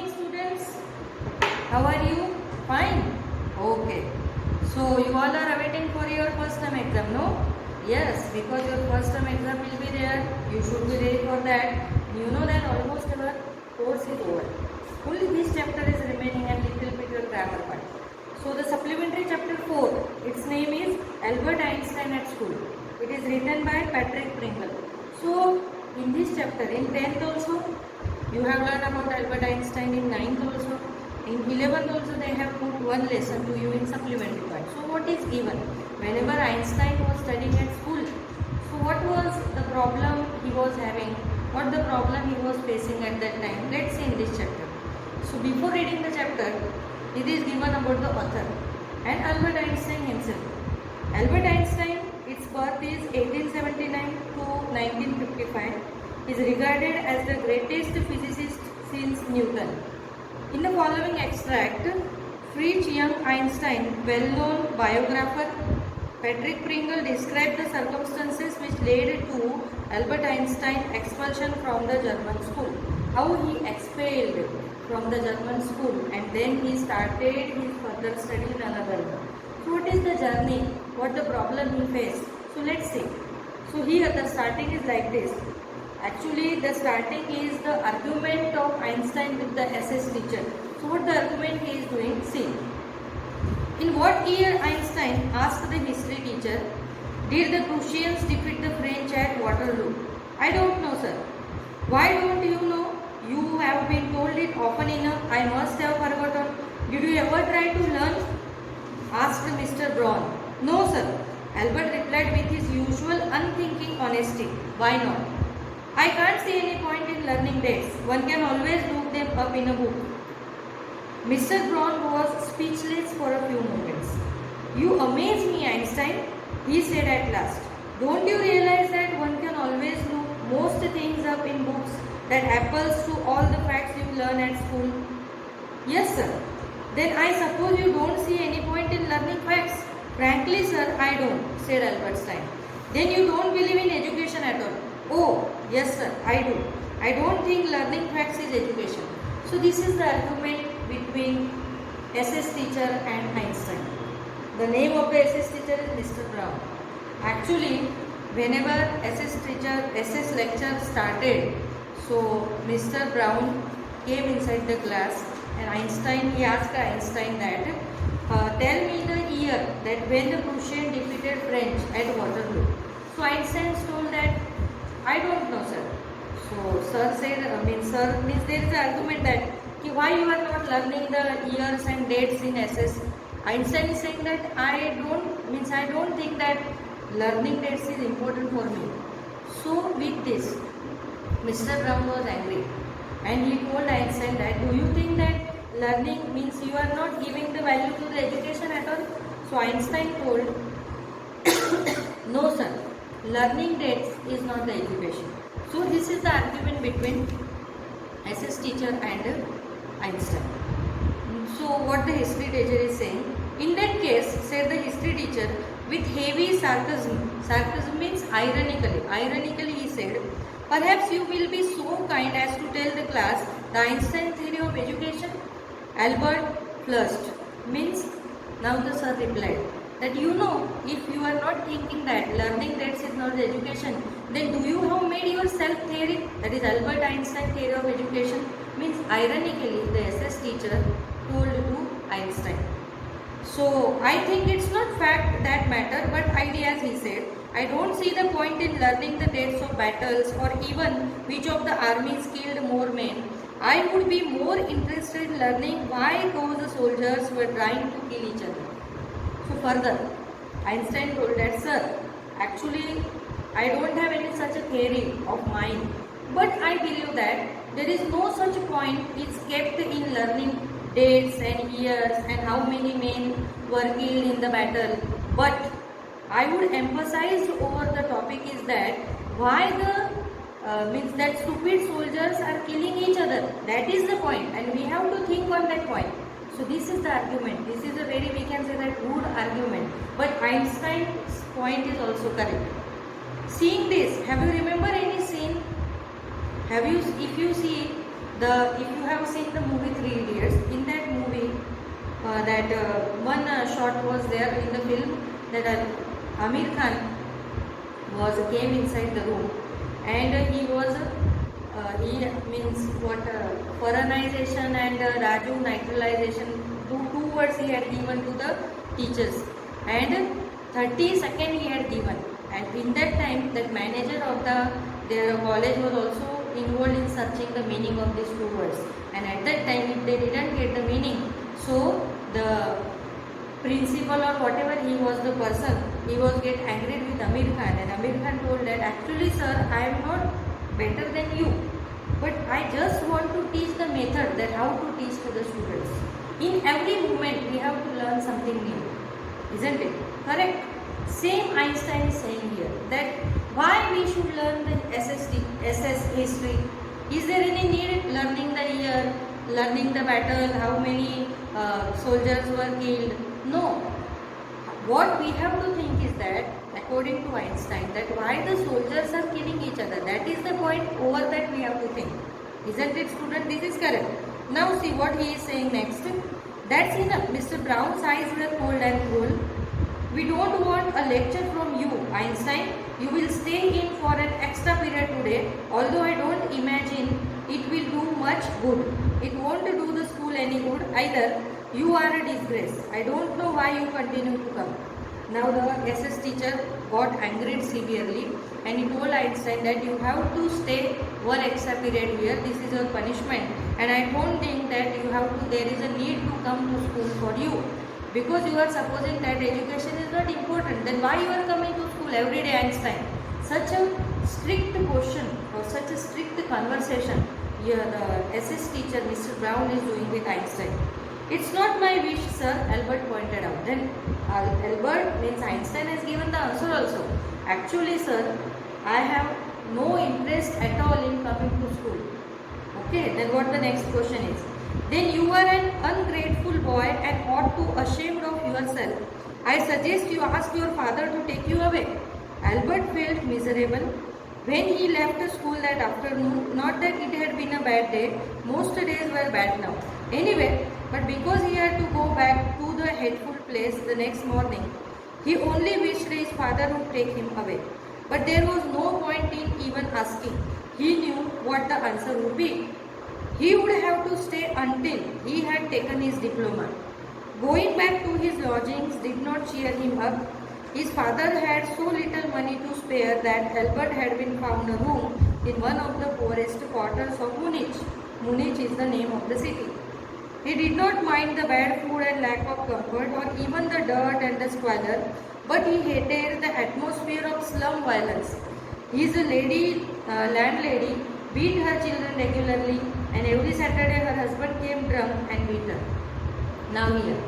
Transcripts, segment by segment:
morning, students. How are you? Fine. Okay. So you all are awaiting for your first term exam, no? Yes, because your first term exam will be there. You should be ready for that. You know that almost our course is over. Only this chapter is remaining and little bit your grammar part. So the supplementary chapter 4, its name is Albert Einstein at School. It is written by Patrick Pringle. So in this chapter, in 10th also, you have learned about Albert Einstein. In 9th also, in 11th also they have put one lesson to you in supplementary part. So what is given? Whenever Einstein was studying at school, so what was the problem he was having? What the problem he was facing at that time? Let's see in this chapter. So before reading the chapter, it is given about the author and Albert Einstein himself. Albert Einstein, its birth is 1879 to 1955, is regarded as the greatest physicist since Newton. In the following extract, Fritz Young Einstein, well-known biographer Patrick Pringle described the circumstances which led to Albert Einstein expulsion from the German school. How he expelled from the German school and then he started his further study in another one. So what is the journey? What the problem he faced? So let's see. So here the starting is like this. Actually the starting is the argument of Einstein with the SS teacher. So what the argument he is doing? See. In what year, Einstein asked the history teacher, did the Prussians defeat the French at Waterloo? I don't know, sir. Why don't you know? You have been told it often enough. I must have forgotten. Did you ever try to learn? Asked Mr. Braun. No, sir. Albert replied with his usual unthinking honesty. Why not? I can't see any point in learning dates. One can always look them up in a book. Mr. Braun was speechless for a few moments. You amaze me, Einstein, he said at last. Don't you realize that one can always look most things up in books that apples to all the facts you learn at school? Yes, sir. Then I suppose you don't see any point in learning facts? Frankly, sir, I don't, said Albert Einstein. Then you don't believe in education at all? Oh, yes, sir, I do. I don't think learning facts is education. So this is the argument between SS teacher and Einstein. The name of the SS teacher is Mr. Braun. Actually, whenever SS lecture started, so Mr. Braun came inside the class and he asked Einstein that, tell me the year that when the Prussians defeated French at Waterloo. So Einstein told that, I don't know, sir. So sir said, sir means there is an argument that why you are not learning the years and dates in SS. Einstein is saying that I don't think that learning dates is important for me. So with this, Mr. Braun was angry and he told Einstein that do you think that learning means you are not giving the value to the education at all? So Einstein told, no sir, learning dates is not the education. So this is the argument between SS teacher and Einstein. So what the history teacher is saying, in that case, said the history teacher with heavy sarcasm. Sarcasm means ironically he said, perhaps you will be so kind as to tell the class the Einstein theory of education. Albert flushed, means now the sir replied that if you are not thinking that learning dates is not the education, then do you have made your self theory, that is Albert Einstein theory of education? Means ironically the SS teacher told to Einstein. So I think it's not fact that matter but ideas, he said. I don't see the point in learning the dates of battles or even which of the armies killed more men. I would be more interested in learning why those soldiers were trying to kill each other. So further, Einstein told that, sir, actually I don't have any such a theory of mine, but I believe that there is no such point is kept in learning dates and years and how many men were killed in the battle. But I would emphasize over the topic is that why means that stupid soldiers are killing each other. That is the point and we have to think on that point. So this is the argument. This is a very, we can say that good argument. But Einstein's point is also correct. Seeing this, have you remember any scene? If you have seen the movie And one shot was there in the film that Amir Khan came inside the room, and he means what foreignization and Raju naturalization, two words he had given to the teachers, and 30 seconds he had given, and in that time that manager of their college was also involved in searching the meaning of these two words, and at that time if they didn't get the meaning, so the principal or whatever he was the person, he was get angry with Amir Khan, and Amir Khan told that actually sir, I am not better than you, but I just want to teach the method that how to teach to the students. In every moment we have to learn something new, isn't it? Correct? Same Einstein is saying here that why we should learn the SS history. Is there any need learning the year, learning the battle, how many soldiers were killed? No. What we have to think is that, according to Einstein, that why the soldiers are killing each other. That is the point over that we have to think. Isn't it, student? This is correct. Now see what he is saying next. That's enough. Mr. Brown's eyes were cold and cool. We don't want a lecture from you, Einstein. You will stay in for an extra period today, although I don't imagine it will do much good. It won't do the school any good either. You are a disgrace. I don't know why you continue to come. Now the SS teacher got angered severely, and he told Einstein that you have to stay one extra period here. This is your punishment, and I don't think that you have to. There is a need to come to school for you, because you are supposing that education is not important. Then why you are coming to school every day, Einstein? Such a strict question or such a strict conversation here the SS teacher Mr. Brown is doing with Einstein. It's not my wish, sir, Albert pointed out. Then Albert means Einstein has given the answer also. Actually, sir, I have no interest at all in coming to school. Okay, then what the next question is? Then you are an ungrateful boy and ought to ashamed of yourself. I suggest you ask your father to take you away. Albert felt miserable when he left school that afternoon. Not that it had been a bad day. Most days were bad now. Anyway, but because he had to go back to the hateful place the next morning, he only wished his father would take him away. But there was no point in even asking. He knew what the answer would be. He would have to stay until he had taken his diploma. Going back to his lodgings did not cheer him up. His father had so little money to spare that Albert had been found a room in one of the poorest quarters of Munich. Munich is the name of the city. He did not mind the bad food and lack of comfort, or even the dirt and the squalor, but he hated the atmosphere of slum violence. His landlady beat her children regularly, and every Saturday her husband came drunk and beat her. Now here,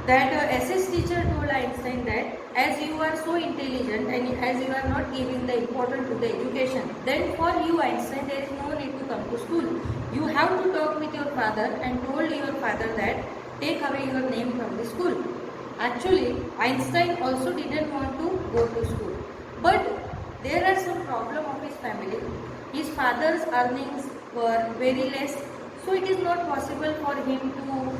that SS teacher told Einstein that as you are so intelligent and as you are not giving the importance to the education, then for you, Einstein, there is no need to come to school. You have to talk with your father and told your father that take away your name from the school. Actually, Einstein also didn't want to go to school, but there are some problem of his family. His father's earnings were very less, so it is not possible for him to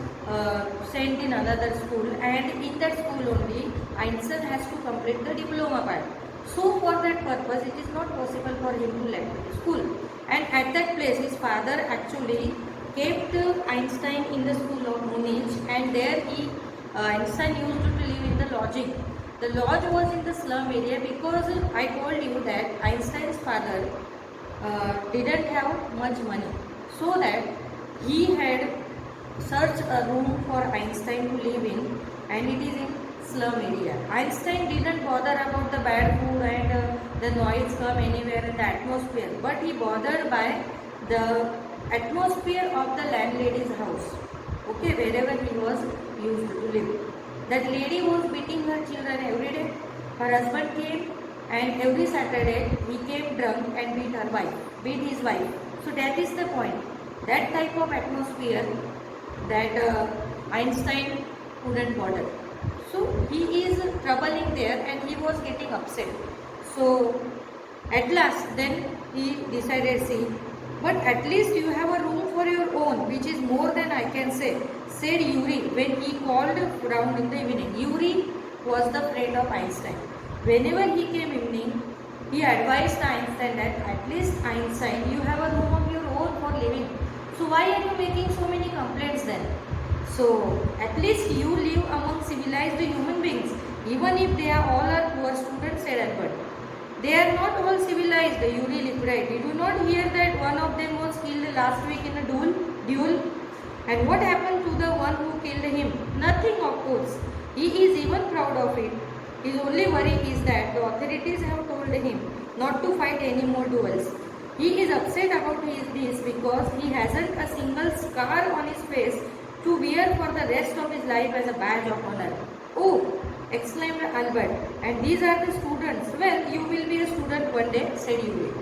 send in another school, and in that school only Einstein has to complete the diploma part. So for that purpose it is not possible for him to left the school, and at that place his father actually kept Einstein in the school of Munich, and there Einstein used to live in the lodging. The lodge was in the slum area because I told you that Einstein's father didn't have much money, so that he had searched a room for Einstein to live in, and it is in slum area. Einstein didn't bother about the bad food and the noise come anywhere in the atmosphere, but he bothered by the atmosphere of the landlady's house, okay, wherever he was used to live. That lady was beating her children every day. Her husband came, and every Saturday he came drunk and beat his wife. So that is the point. That type of atmosphere that Einstein couldn't bother. So he is troubling there, and he was getting upset. So at last then he decided, see, but at least you have a room for your own, which is more than I can say. said Yuri when he called round in the evening. Yuri was the friend of Einstein. Whenever he came evening, he advised Einstein that at least Einstein, you have a room of your own for living. So why are you making so many complaints then? So at least you live among civilized human beings, even if they are all are poor students, said Albert. They are not all civilized, Yuri replied. Did you not hear that one of them was killed last week in a duel? And what happened to the one who killed him? Nothing, of course. He is even proud of it. His only worry is that the authorities have told him not to fight any more duels. He is upset about this because he hasn't a single scar on his face to wear for the rest of his life as a badge of honor. Oh, exclaimed Albert, and these are the students. Well, you will be a student one day, said Yuri.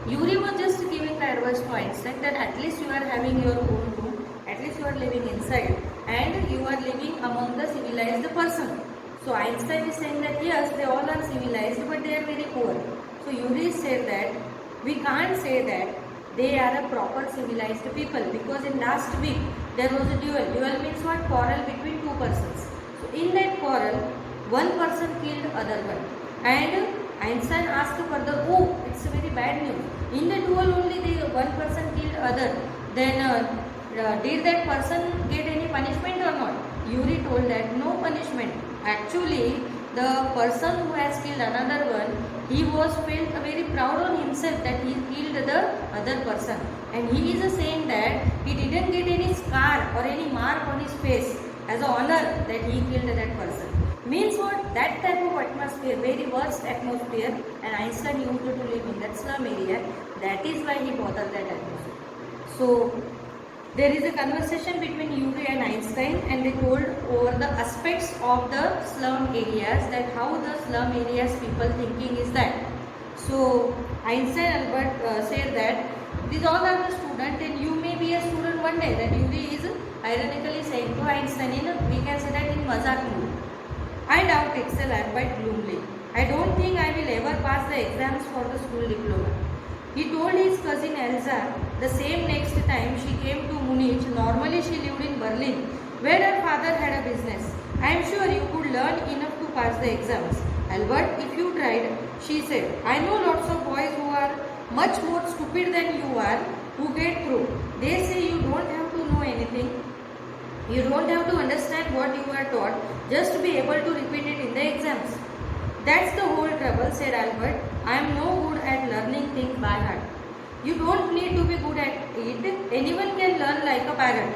Yuri was just giving the advice to Einstein that at least you are having your own room, at least you are living inside, and you are living among the civilized person. So Einstein is saying that yes, they all are civilized, but they are very poor. So Yuri said that we can't say that they are a proper civilized people, because in last week there was a duel. Duel means what? Quarrel between two persons. So in that quarrel, one person killed other one, and Einstein asked further, oh, it's a very bad news. In the duel only the one person killed other. Then did that person get any punishment or not? Yuri told that no punishment. Actually, the person who has killed another one, he was felt very proud on himself that he killed the other person. And he is saying that he didn't get any scar or any mark on his face as an honor that he killed that person. Means what? That type of atmosphere, very worst atmosphere, and Einstein used to live in that slum area. That is why he bothered that atmosphere. So, there is a conversation between Yuri and Einstein, and they told over the aspects of the slum areas, that how the slum areas people thinking is that. So Einstein Albert said that these all are the students and you may be a student one day. That Yuri is ironically saying to Einstein, we can say that in mazak mood. I doubt it, said Albert gloomily. I don't think I will ever pass the exams for the school diploma. He told his cousin Elsa the same next time she came to Munich. Normally she lived in Berlin, where her father had a business. I am sure you could learn enough to pass the exams. Albert, if you tried, she said. I know lots of boys who are much more stupid than you are who get through. They say you don't have to know anything. You don't have to understand what you are taught, just to be able to repeat it in the exams. That's the whole trouble, said Albert. I am no good at learning things by heart. You don't need to be good at it. Anyone can learn like a parrot.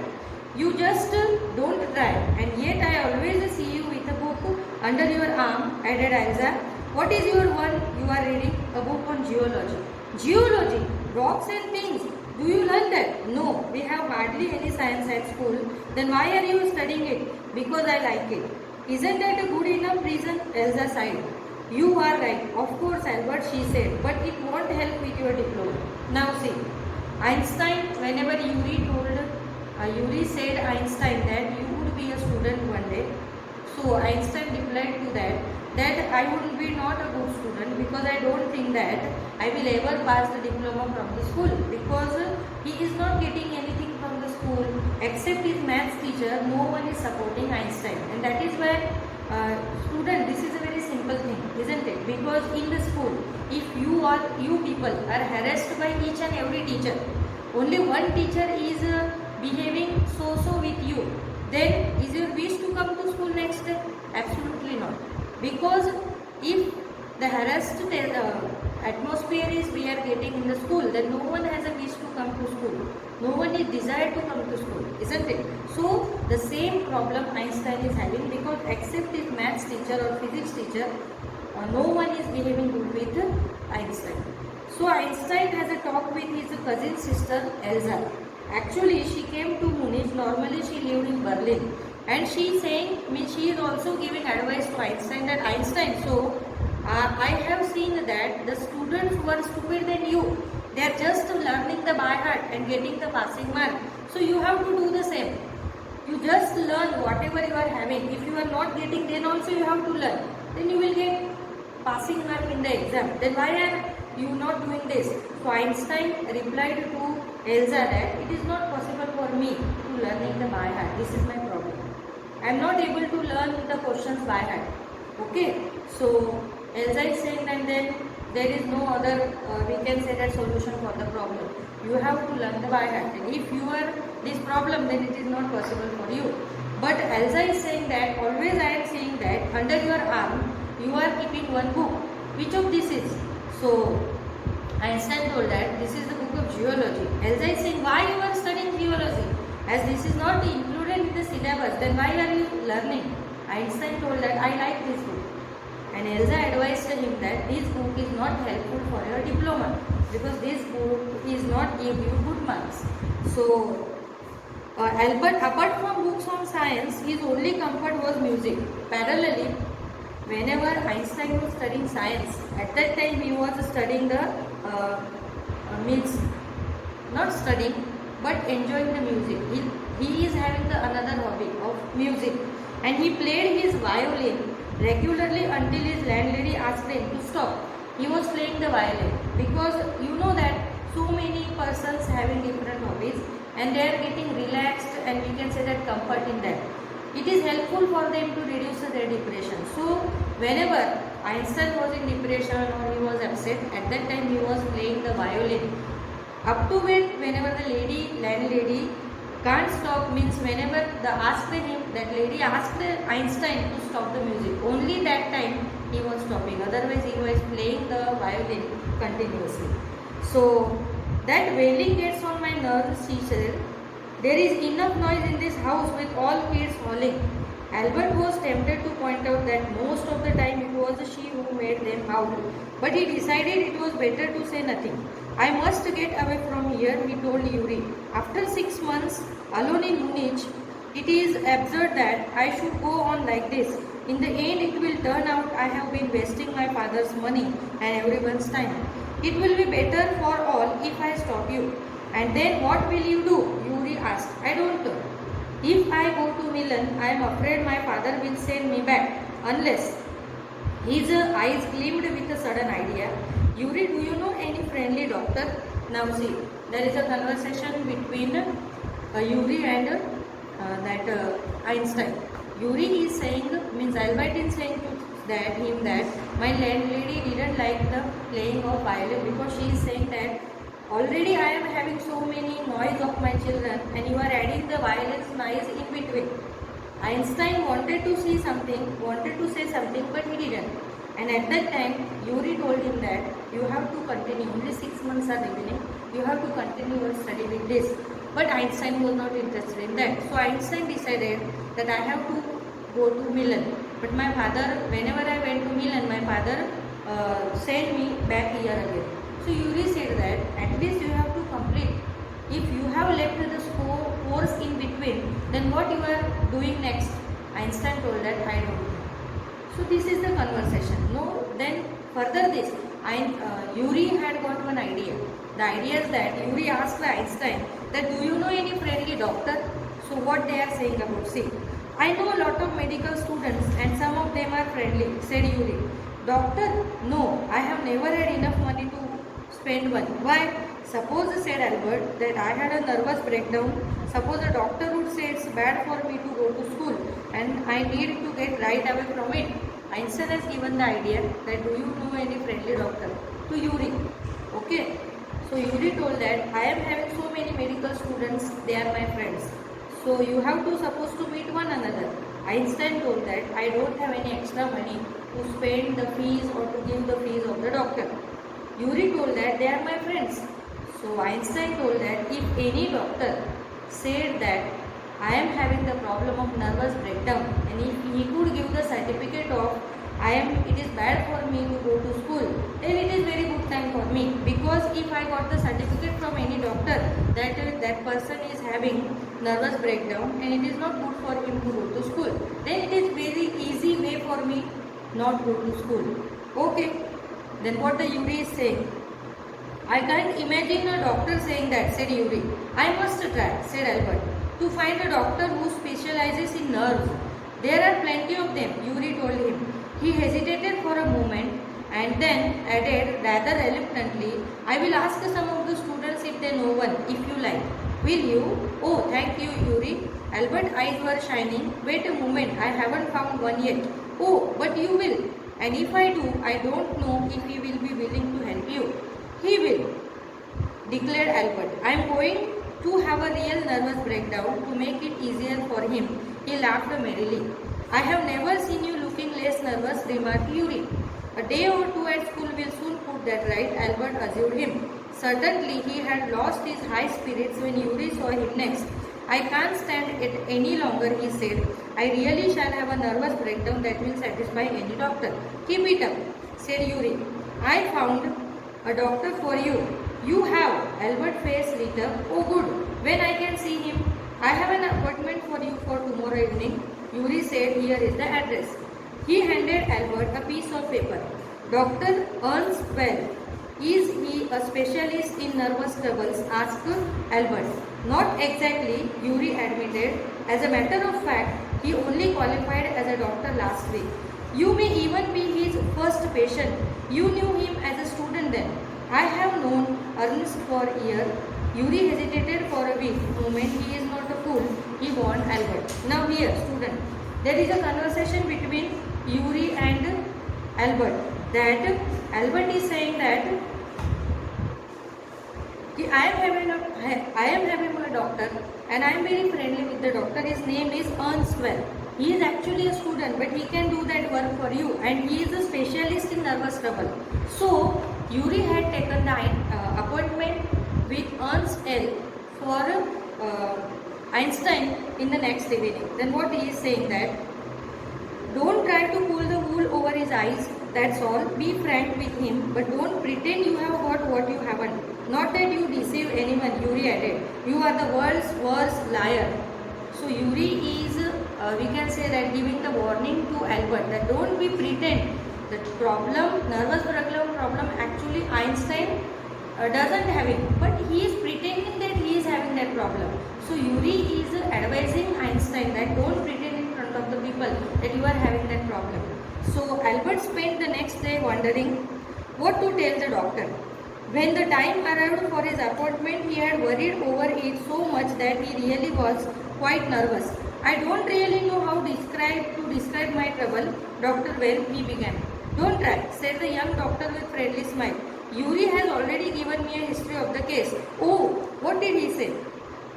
You just don't try. And yet I always see you with a book under your arm, added Elsa. What is your one you are reading? A book on geology. Geology? Rocks and things. Do you learn that? No, we have hardly any science at school. Then why are you studying it? Because I like it. Isn't that a good enough reason? Elsa sighed. You are right. Of course, Albert, she said, but it won't help with your diploma. Now see, Einstein, whenever Yuri said Einstein that you would be a student one day. So Einstein replied to that I would be not a good student because I don't think that I will ever pass the diploma from the school, because he is not getting anything from the school except his maths teacher. No one is supporting Einstein, and that is why student, this is a very simple thing, isn't it? Because in the school, if you people are harassed by each and every teacher, only one teacher is behaving so with you, then is your wish to come to school next day? Absolutely not. Because if the harassed atmosphere is we are getting in the school, then no one has a wish to come to school. No one is desired to come to school, isn't it? So the same problem Einstein is having, because except his maths teacher or physics teacher, no one is behaving good with Einstein. So Einstein has a talk with his cousin sister Elsa. Actually, she came to Munich. Normally, she lived in Berlin, and she is saying, she is also giving advice to Einstein that Einstein. So I have seen that the students who are stupid than you, they are just learning the by heart and getting the passing mark. So you have to do the same. You just learn whatever you are having. If you are not getting, then also you have to learn. Then you will get passing mark in the exam. Then why are you not doing this? So Einstein replied to Elsa that it is not possible for for me to learning the by heart. This is my problem. I am not able to learn the questions by heart. Okay, so as I said, and then there is no other we can say that solution for the problem. You have to learn the by heart, and if you are this problem, then it is not possible for you. But as I saying that, always I am saying that under your arm you are keeping one book. Which of this is? So Einstein told that this is the book of geology. As I saying, why you are studying geology? As this is not included in the syllabus, then why are you learning? Einstein told that I like this book. And Elsa advised him that this book is not helpful for your diploma because this book is not give you good marks. So Albert, apart from books on science, his only comfort was music. Parallelly, whenever Einstein was studying science, at that time he was studying the means not studying but enjoying the music. He is having the another hobby of music, and he played his violin regularly until his landlady asked him to stop. He was playing the violin because you know that so many persons having different hobbies and they are getting relaxed, and we can say that comfort in that. It is helpful for them to reduce their depression. So whenever Einstein was in depression or he was upset, at that time he was playing the violin. Up to it, whenever the landlady can't stop, means whenever that lady asked Einstein to stop the music, only that time he was stopping. Otherwise he was playing the violin continuously. So that wailing gets on my nerves, she said. There is enough noise in this house with all kids howling. Albert was tempted to point out that most of the time it was she who made them howl, but he decided it was better to say nothing. I must get away from here, he told Yuri. After 6 months alone in Munich, it is absurd that I should go on like this. In the end, it will turn out I have been wasting my father's money and everyone's time. It will be better for all if I stop you. And then what will you do? Yuri asked. I don't know. If I go to Milan, I am afraid my father will send me back. Unless. His eyes gleamed with a sudden idea. Yuri, do you know any friendly doctor? Now see, there is a conversation between Yuri and Einstein. Yuri is saying, means Albert is saying to him that my landlady didn't like the playing of violin because she is saying that already I am having so many noise of my children and you are adding the violin's noise in between. Einstein wanted to say something, but he didn't. And at that time, Yuri told him that you have to continue, only 6 months are remaining, you have to continue your study with this. But Einstein was not interested in that. So Einstein decided that I have to go to Milan. But my father, whenever I went to Milan, my father sent me back here again. So Yuri said that at least you have to complete. If you have left the course in between, then what you are doing next? Einstein told that I don't know. So this is the conversation. No, then further this, Yuri had got one idea. The idea is that Yuri asked Einstein that do you know any friendly doctor? So what they are saying about, see, I know a lot of medical students and some of them are friendly, said Yuri. Doctor? No, I have never had enough money to spend one. Why? Suppose, said Albert, that I had a nervous breakdown. Suppose a doctor would say it's bad for me to go to school and I need to get right away from it. Einstein has given the idea that do you know any friendly doctor? To Yuri. Okay. So Yuri told that I am having so many medical students, they are my friends. So you have to supposed to meet one another. Einstein told that I don't have any extra money to spend the fees or to give the fees of the doctor. Yuri told that they are my friends. So Einstein told that if any doctor said that I am having the problem of nervous breakdown and if he could give the certificate of it is bad for me to go to school, then it is very good time for me, because if I got the certificate from any doctor that person is having nervous breakdown and it is not good for him to go to school, then it is very easy way for me not go to school. Okay, then what the Yuri is saying, I can't imagine a doctor saying that, said Yuri. I must try, said Albert, to find a doctor who specializes in nerves. There are plenty of them, Yuri told him. He hesitated for a moment and then added rather reluctantly, I will ask some of the students if they know one, if you like. Will you? Oh, thank you, Yuri. Albert's eyes were shining. Wait a moment, I haven't found one yet. Oh, but you will. And if I do, I don't know if he will be willing to help you. He will, declared Albert. I am going to have a real nervous breakdown to make it easier for him. He laughed merrily. I have never seen you looking less nervous, remarked Yuri. A day or two at school will soon put that right, Albert assured him. Certainly he had lost his high spirits when Yuri saw him next. I can't stand it any longer, he said. I really shall have a nervous breakdown that will satisfy any doctor. Keep it up, said Yuri. I found a doctor for you. You have? Albert's face lit up. Oh good. When I can see him? I have an appointment for you for tomorrow evening. Yuri said, here is the address. He handed Albert a piece of paper. Dr. Ernst Well. Is he a specialist in nervous troubles? Asked Albert. Not exactly, Yuri admitted. As a matter of fact, he only qualified as a doctor last week. You may even be his first patient. You knew him as a student then. I have known Ernst for years. Yuri hesitated for a weak moment. He is not a fool, he warned Albert. Now here, student, there is a conversation between Yuri and Albert. That Albert is saying that I am having a doctor and I am very friendly with the doctor. His name is Ernst Well. He is actually a student, but he can do that work for you, and he is a specialist in nervous trouble. So Yuri had taken the appointment with Ernst L for Einstein in the next evening. Then what he is saying that, don't try to pull the wool over his eyes, that's all. Be frank with him, but don't pretend you have got what you haven't. Not that you deceive anyone, Yuri added. You are the world's worst liar. So Yuri is, we can say that, giving the warning to Albert that don't be pretend. The problem, nervous problem, actually Einstein doesn't have it, but he is pretending that he is having that problem. So Yuri is advising Einstein that don't pretend in front of the people that you are having that problem. So Albert spent the next day wondering what to tell the doctor. When the time arrived for his appointment, he had worried over it so much that he really was quite nervous. I don't really know how to describe my trouble, Dr. Well, he began. Don't try, said the young doctor with friendly smile. Yuri has already given me a history of the case. Oh, what did he say?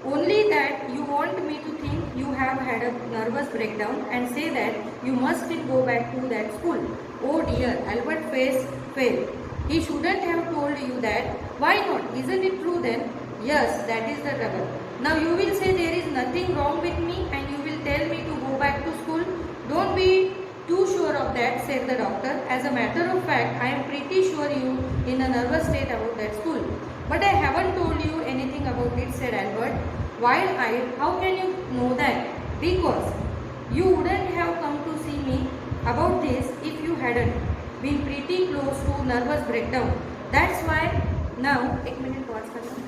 Only that you want me to think you have had a nervous breakdown and say that you must still go back to that school. Oh dear, Albert's face fell. He shouldn't have told you that. Why not? Isn't it true then? Yes, that is the trouble. Now you will say there is nothing wrong with me and you will tell me to go back to school. Don't be too sure of that, said the doctor. As a matter of fact, I am pretty sure you in a nervous state about that school. But I haven't told you anything about it, said Albert. Wild-eyed, how can you know that? Because you wouldn't have come to see me about this if you hadn't been pretty close to nervous breakdown. That's why now, एक minute pause करना.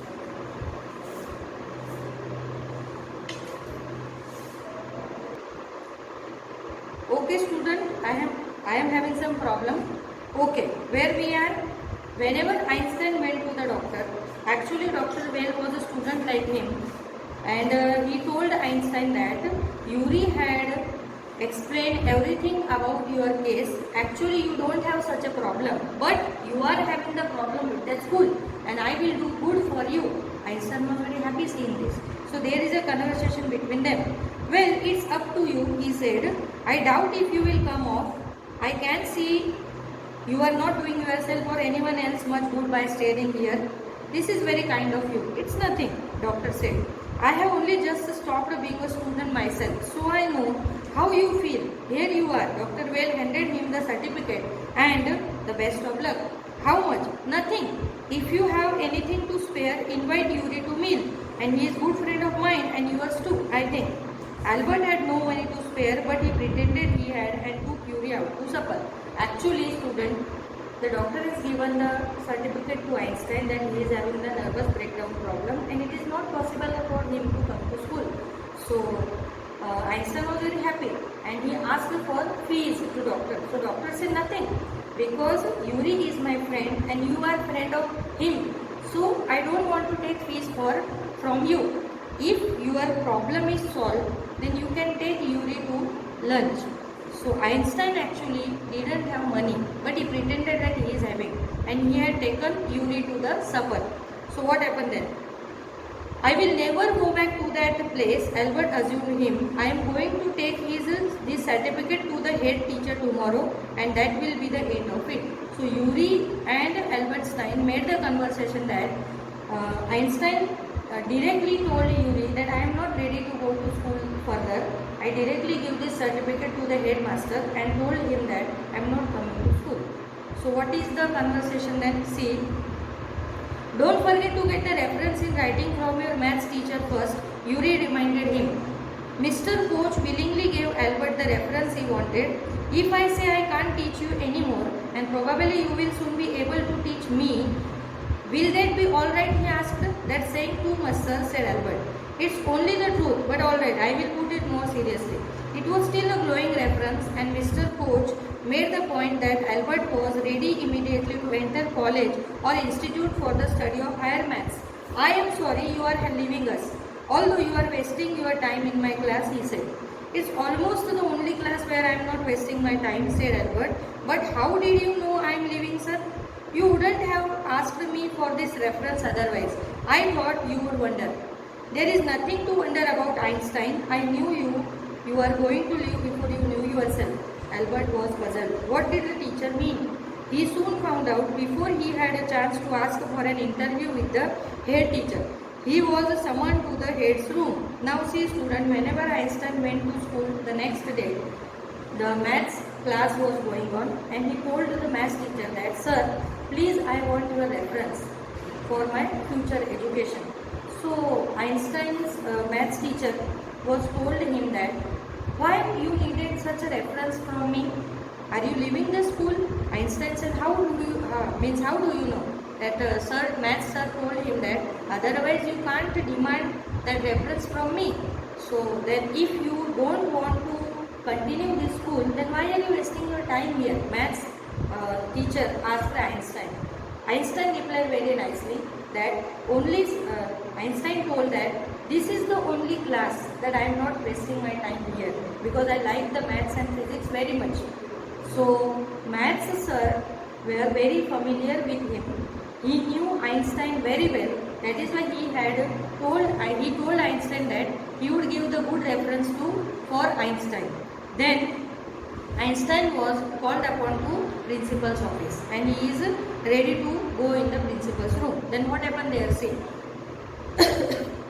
Okay, student, I am having some problem. Okay, where we are? Whenever Einstein went to the doctor, actually Dr. Well was a student like him, and he told Einstein that Yuri had explained everything about your case. Actually, you don't have such a problem, but you are having the problem with that school, and I will do good for you. Einstein was very happy seeing this. So there is a conversation between them. Well, it's up to you, he said. I doubt if you will come off. I can see you are not doing yourself or anyone else much good by staying here. This is very kind of you. It's nothing, doctor said. I have only just stopped being a student myself, so I know how you feel. Here you are. Dr. Well handed him the certificate and the best of luck. How much? Nothing. If you have anything to spare, invite Yuri to meal. And he is good friend of mine and yours too, I think. Albert had no money to spare, but he pretended he had and took Yuri out to supper. Actually, student, the doctor has given the certificate to Einstein that he is having the nervous breakdown problem and it is not possible for him to come to school. So, Einstein was very happy and he asked for fees to doctor. So, doctor said nothing because Yuri is my friend and you are friend of him. So, I don't want to take fees from you. if your problem is solved, then you can take Yuri to lunch. So Einstein actually didn't have money, but he pretended that he is having, and he had taken Yuri to the supper. So what happened then? I will never go back to that place, Albert assured him. I am going to take this certificate to the head teacher tomorrow, and that will be the end of it. So Yuri and Albert Stein made the conversation that Einstein directly told Yuri that I am not ready to go to school further. I directly give this certificate to the headmaster and told him that I am not coming to school. So what is the conversation then? See. Don't forget to get the reference in writing from your maths teacher first, Yuri reminded him. Mr. Coach willingly gave Albert the reference he wanted. If I say I can't teach you anymore, and probably you will soon be able to teach me, will that be alright, he asked. That's saying too much, sir, said Albert. It's only the truth, but alright, I will put it more seriously. It was still a glowing reference, and Mr. Coach made the point that Albert was ready immediately to enter college or institute for the study of higher maths. I am sorry you are leaving us, although you are wasting your time in my class, he said. It's almost the only class where I am not wasting my time, said Albert. But how did you know I am leaving, sir? You wouldn't have asked me for this reference otherwise. I thought you would wonder. There is nothing to wonder about Einstein. I knew you were going to leave before you knew yourself. Albert was puzzled. What did the teacher mean? He soon found out before he had a chance to ask for an interview with the head teacher. He was summoned to the head's room. Now see student, whenever Einstein went to school the next day, the maths class was going on, and he told the maths teacher that, sir, please I want your reference for my future education. So Einstein's maths teacher was told him that, why you needed such a reference from me? Are you leaving the school? Einstein said, how do you know? That maths sir told him that otherwise you can't demand that reference from me. So then if you don't want to continue this school, then why are you wasting your time here? Maths teacher asked Einstein. Einstein replied very nicely that Einstein told that this is the only class that I am not wasting my time here because I like the maths and physics very much. So maths sir were very familiar with him. He knew Einstein very well. That is why he told Einstein that he would give the good reference for Einstein. Then Einstein was called upon to principal's office, and he is ready to go in the principal's room. Then what happened there? See,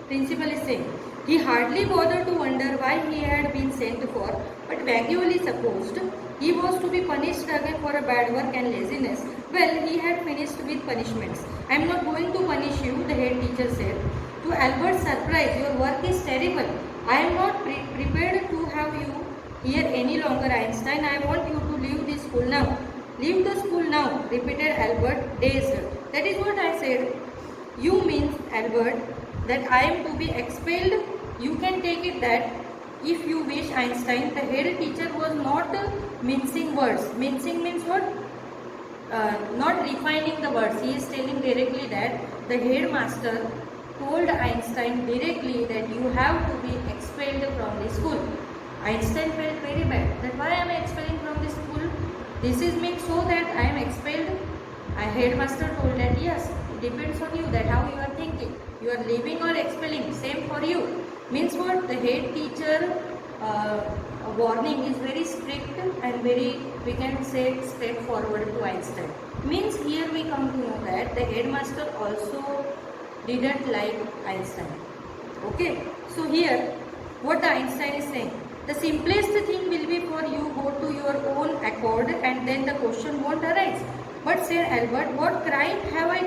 principal is saying he hardly bothered to wonder why he had been sent for, but vaguely supposed he was to be punished again for a bad work and laziness. Well, he had finished with punishments. I am not going to punish you, the head teacher said. To Albert's surprise, your work is terrible. I am not prepared to have you here any longer, Einstein. I want you to leave this school now. Leave the school now, repeated Albert, dazed. That is what I said. You mean, Albert, that I am to be expelled? You can take it that if you wish, Einstein. The head teacher was not mincing words. Mincing means what? Not refining the words. He is telling directly that the headmaster told Einstein directly that you have to be expelled from the school. Einstein felt very bad. That why am I expelling from the school? This is meant so that I am expelled. A headmaster told that yes, it depends on you that how you are thinking. You are leaving or expelling. Same for you. Means what? The head teacher warning is very strict and very, we can say, straightforward to Einstein. Means here we come to know that the headmaster also didn't like Einstein. Okay. So here what Einstein is saying, the simplest thing will be for you go to your own accord and then the question won't arise. But said Albert, what crime have I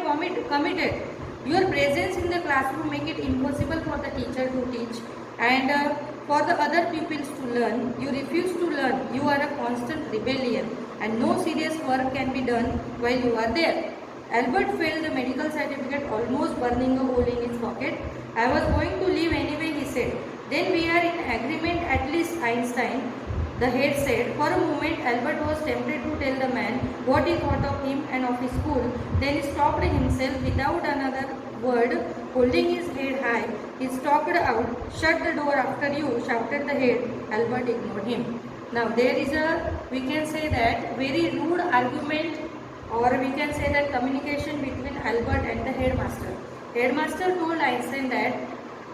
committed? Your presence in the classroom make it impossible for the teacher to teach and for the other pupils to learn. You refuse to learn. You are a constant rebellion and no serious work can be done while you are there. Albert felt the medical certificate almost burning a hole in his pocket. I was going to leave anyway, he said. Then we are in agreement at least, Einstein, the head said. For a moment, Albert was tempted to tell the man what he thought of him and of his school. Then he stopped himself word, holding his head high, he stalked out, shut the door after you, shouted the head. Albert ignored him. Now there is a, we can say that, very rude argument, or we can say that communication between Albert and the headmaster. Headmaster told Einstein that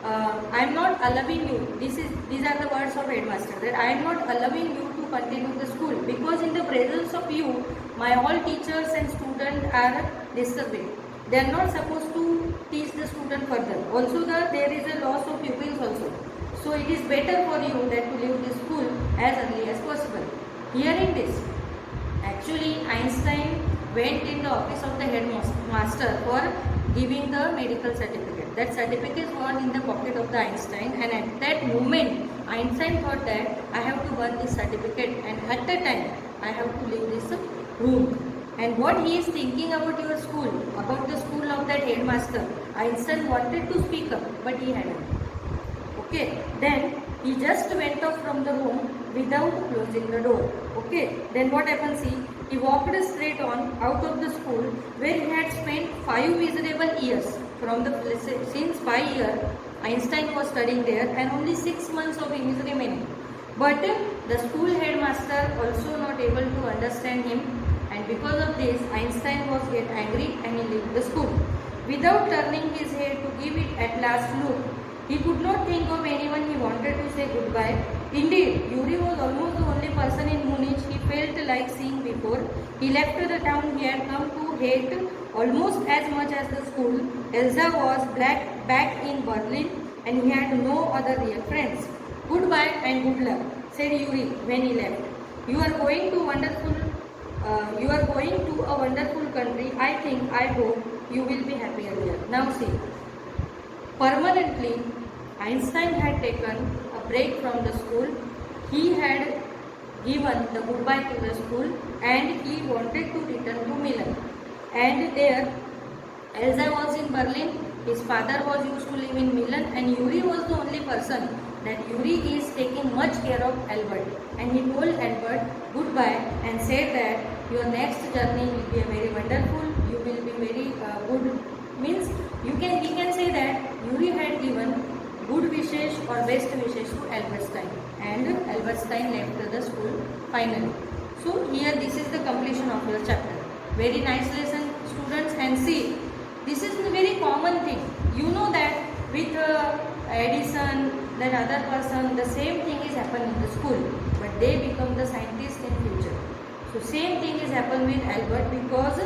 I am not allowing you, these are the words of headmaster, that I am not allowing you to continue the school because in the presence of you, my all teachers and students are disturbing. They are not supposed to teach the student further. Also there is a loss of pupils also. So it is better for you that to leave the school as early as possible. Hearing this, actually Einstein went in the office of the headmaster for giving the medical certificate. That certificate was in the pocket of the Einstein, and at that moment Einstein thought that I have to burn this certificate, and at that time I have to leave this room. And what he is thinking about your school, about the school of that headmaster, Einstein wanted to speak up, but he hadn't. Okay, then he just went off from the room without closing the door. Okay, then what happens? He walked straight on out of the school where he had spent 5 miserable years. From the since 5 years, Einstein was studying there, and only 6 months of his remaining. But the school headmaster also not able to understand him, and because of this, Einstein was get angry and he left the school. Without turning his head to give it at last look, he could not think of anyone he wanted to say goodbye. Indeed, Yuri was almost the only person in Munich he felt like seeing before. He left the town he had come to hate almost as much as the school. Elsa was back in Berlin, and he had no other real friends. Goodbye and good luck, said Yuri when he left. You are going to a wonderful country. I hope you will be happier here. Now see, permanently Einstein had taken a break from the school. He had given the goodbye to the school, and he wanted to return to Milan. And there Elsa was in Berlin, his father was used to live in Milan, and Yuri was the only person that Yuri is taking much care of Albert. And he told Albert goodbye and said that your next journey will be very wonderful, you will be very good. Means we can say that Yuri had given good wishes or best wishes to Albertstein, and Albertstein left the school finally. So here this is the completion of your chapter. Very nice lesson, students, and see, this is a very common thing. You know that with Edison, that other person, the same thing is happening in the school, but they become the scientists in future. So same thing is happened with Albert, because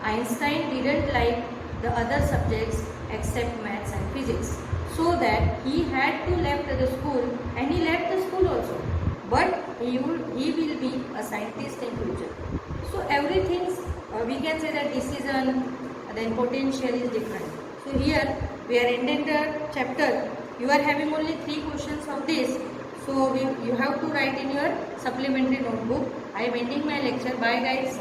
Einstein didn't like the other subjects except maths and physics. So that he had to left the school, and he left the school also. But he will be a scientist in future. So everything, we can say that decision, then potential is different. So here we are ending the chapter. You are having only 3 questions of this. So you have to write in your supplementary notebook. I am ending my lecture. Bye guys.